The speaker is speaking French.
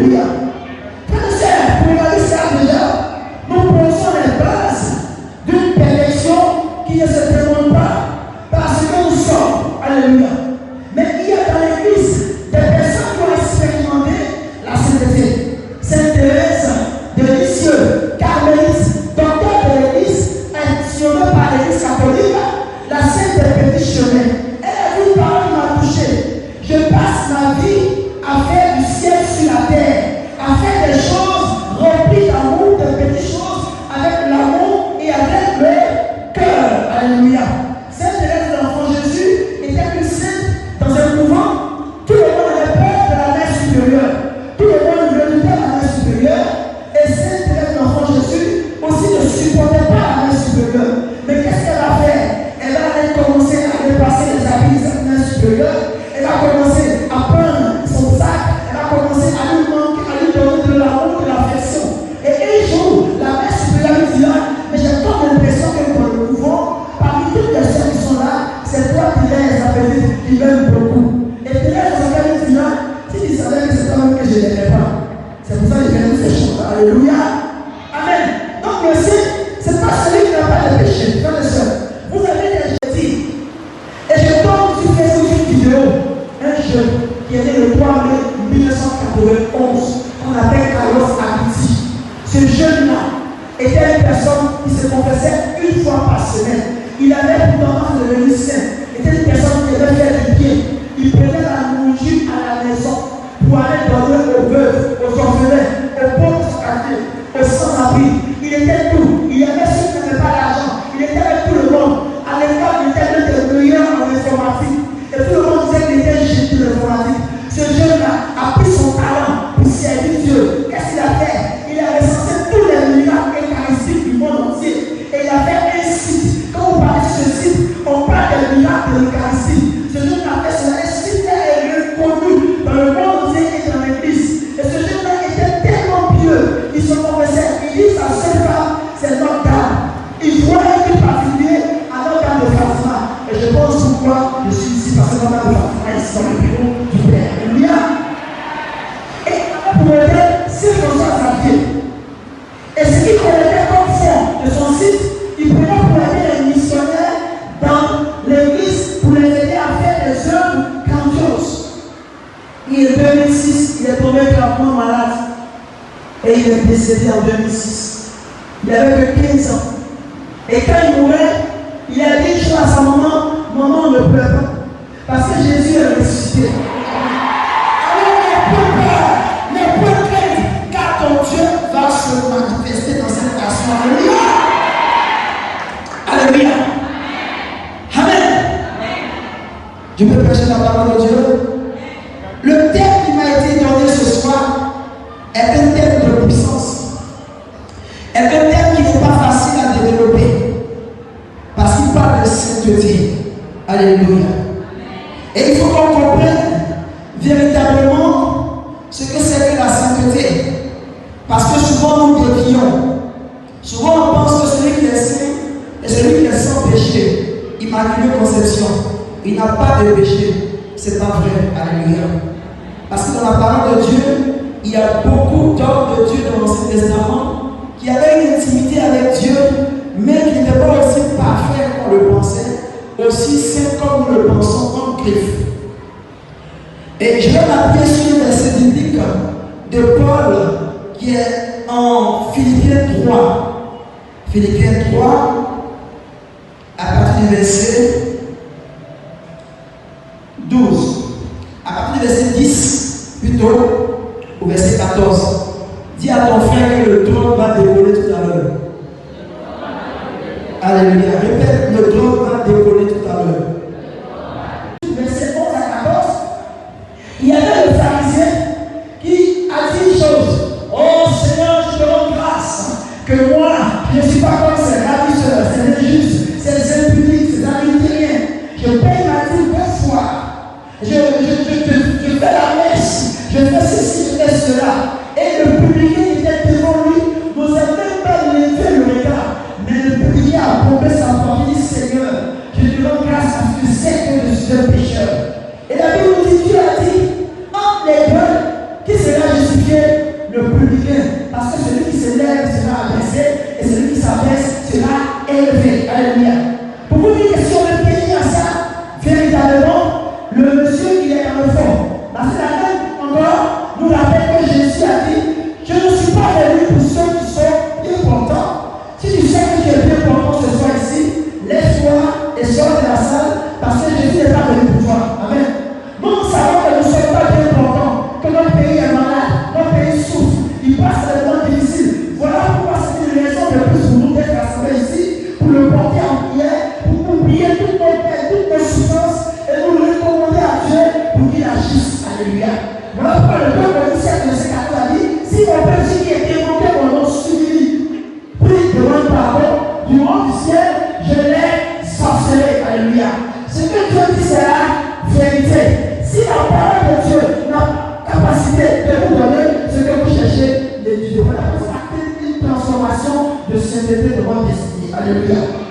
Alléluia. Frères et sœurs, pour regarder ça déjà, nous posons les bases d'une perfection qui ne se demande pas parce que nous sommes. Alléluia. Mais il y a dans l'église des personnes qui ont expérimenté la sainteté. Sainte Thérèse de Lisieux, carmélite, docteur de l'église, institutionnée par l'église catholique, la sainte des petits chemins. Elle a dit, parole qui m'a touché. Je passe ma vie à faire du ciel sur la terre, à faire des choses remplies d'amour, de petites choses, avec l'amour et avec le cœur. Alléluia. Sainte Thérèse de l'Enfant Jésus était une sainte dans un couvent. Tout le monde avait peur de la mère supérieure. Tout le monde redoutait la mère supérieure. Et Sainte Thérèse de l'Enfant Jésus aussi ne supportait pas la mère supérieure. Mais qu'est-ce qu'elle a fait? Elle a commencé à dépasser les habits de sa mère supérieure. Elle a commencé à prendre son sac. Elle a commencé à lui manquer, à lui donner de l'amour, de l'affection. Et un jour, la mère supérieure lui dit, mais j'ai comme l'impression que dans le couvent, parmi toutes les personnes qui sont là, c'est toi Thérèse, la petite, qui m'aime beaucoup. Et Thérèse, dans sa dit, si tu savais que c'est toi-même que je n'aimais pas. C'est pour ça que j'ai fait toutes ces choses. Alléluia. Amen. Donc, merci, c'est pas celui qui n'a pas de péché. Frères et sœurs, vous avez des jeudis. Et je tombe sur Facebook une vidéo. Un jeune qui est né le 3 mai 1991, qu'on appelle Carlos Abiti. Ce jeune-là était une personne qui se confessait une fois par semaine. Il avait pour tendance de devenir saint. Il était une personne qui devait faire du bien. Il prenait la nourriture à la maison pour aller donner aux veuves, aux orphelins, aux pauvres sans quartier, aux sans-abri. Il était tout. Il avait ceux qui n'avaient pas d'argent. Il était avec tout le monde. À l'école, il était l'un des meilleurs en informatique. Et tout le monde disait qu'il était génie de l'informatique. Ce jeune-là a pris son talent pour servir Dieu. Qu'est-ce qu'il a fait? Il a recensé tous les miracles eucharistiques du monde entier. Et il a fait un site. Quand on parle de ce site, on parle des miracles de l'Eucharistie. Ce jeune-là a fait cela. Un site est reconnu dans le monde entier et dans l'église. Et ce jeune-là était tellement pieux. Il se confessait. Il dit sa seule femme, c'est notre dame. Il voit un truc particulier à notre dame de Fatima. Et je pense pourquoi je suis ici, parce que notre dame de Fatima est ici dans le bureau du Père. Alléluia. Et pour aider, c'est François Xavier. Et ce qu'il connaissait comme fond de son site, il prenait pour aider les missionnaires dans l'église pour les aider à faire des œuvres grandioses. Et en 2006, il est tombé gravement malade. Et il est décédé en 2006. Il avait que 15 ans. Et quand il mourait, il a dit une chose à sa maman, maman ne pleure pas. Parce que Jésus est ressuscité. Alors ne peux pas craindre, car ton Dieu va se manifester dans cette nation. Alléluia. Alléluia. Amen. Je peux prêcher la parole de Dieu. Le thème qui m'a été donné ce soir est un thème de puissance. Est un thème qui n'est pas facile à développer. Parce qu'il parle de sainteté. Alléluia. Et il faut qu'on comprenne véritablement ce que c'est que la sainteté. Parce que souvent nous dévions. Souvent on pense que celui qui est saint est celui qui est sans péché. Immaculée conception. Il n'a pas de péché. C'est pas vrai. Alléluia. Parce que dans la parole de Dieu, il y a beaucoup d'hommes de Dieu dans l'Ancien Testament qui avaient une intimité avec Dieu, mais qui n'étaient pas aussi parfaits qu'on le pensait, aussi saints comme nous le pensons en Christ. Et je vais m'appuyer sur le verset biblique de Paul qui est en Philippiens 3. Philippiens 3, à partir du verset 12. À partir du verset 10, plutôt, au verset 14. Dis à ton frère que le trône va décoller tout à l'heure. Alléluia. Répète, le trône va décoller tout à l'heure. Verset 11 à 14. Il y avait le pharisien qui a dit une chose. Oh Seigneur, je te rends grâce que moi, je ne suis pas comme ces ravisseurs, ces injustes, ces impudiques, ces adultériens. Je paye ma dîme 2 fois. Je fais la messe. Je fais ceci, je fais cela. Et le publicain qui était devant lui n'osait même pas lever le regard. Mais le publicain a pompé sa porte et dit Seigneur, je te rends grâce parce que tu sais que je suis un pécheur. Et la Bible nous dit, Dieu a dit, entre les deux, qui sera justifié publicain. Parce que celui qui s'élève sera abaissé et celui qui s'abaisse sera élevé. Alléluia. Pour vous dire que si on veut tenir à ça, véritablement, le monsieur il est dans le fond. Parce que la même encore nous rappelle que Jésus a dit, je ne suis pas venu pour ceux qui sont importants. Si tu sais que tu es bien important ce soir ici, lève-toi et sors de la salle parce que Jésus n'est pas venu pour toi. Amen. Nous savons que nous ne sommes pas bien importants, que notre pays est malade, notre pays souffre, il passe des moments difficiles. Voilà pourquoi c'est une raison de plus pour nous d'être rassemblés ici, pour le porter en prière, pour oublier toutes nos peines, toutes nos souffrances et nous le recommander à Dieu pour qu'il agisse. Alléluia. Voilà pourquoi le peuple du siècle de ce a dit, si mon père qui est évoqué mon nom suivi, prie demande pardon, du haut du ciel, je l'ai sorcelé. Alléluia. Ce que Dieu dit, c'est la vérité. Si la parole de Dieu n'a capacité de vous donner ce que vous cherchez, les Dieu devrait apporter une transformation de sainteté de votre destinée. Alléluia.